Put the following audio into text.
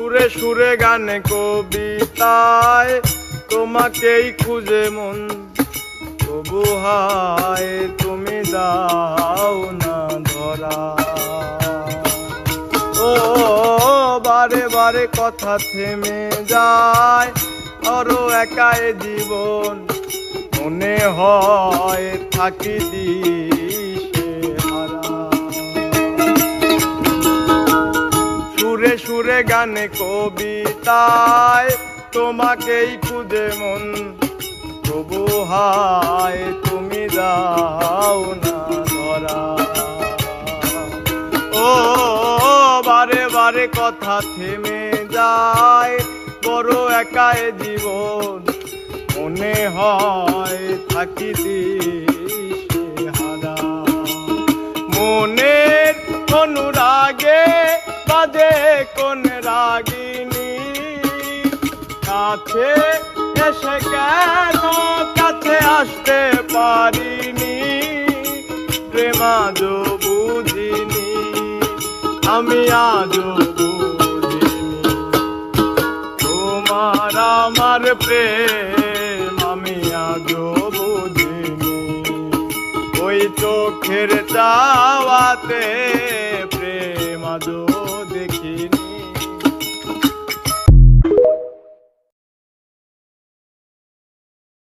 সুরে সুরে গানে কবিতায় তোমাকেই খুঁজে মন, তবু হায় তুমি দাও না ধরা। ও বারে বারে কথা থেমে যায়, আরো একাই জীবন মনে হয় থাকি দিশে হারা। সুরে সুরে গানে কবিতায় তোমাকেই খুঁজে মন, তবু হায় তুমি দাও না ধরা। ও বারে বারে কথা থেমে যায়, বড় একাই জীবন মনে হয় থাকি দিশে হারা। মনের অনুরাগে বাজে কোন রাগিনী, কাছে এসে কেন কাছে আসতে পারিনি। প্রেম আজও বুঝিনি, আমি আজও বুঝিনি, তোমার আমার প্রেম আমি আজও বুঝিনি। ওই চোখের চাওয়াতে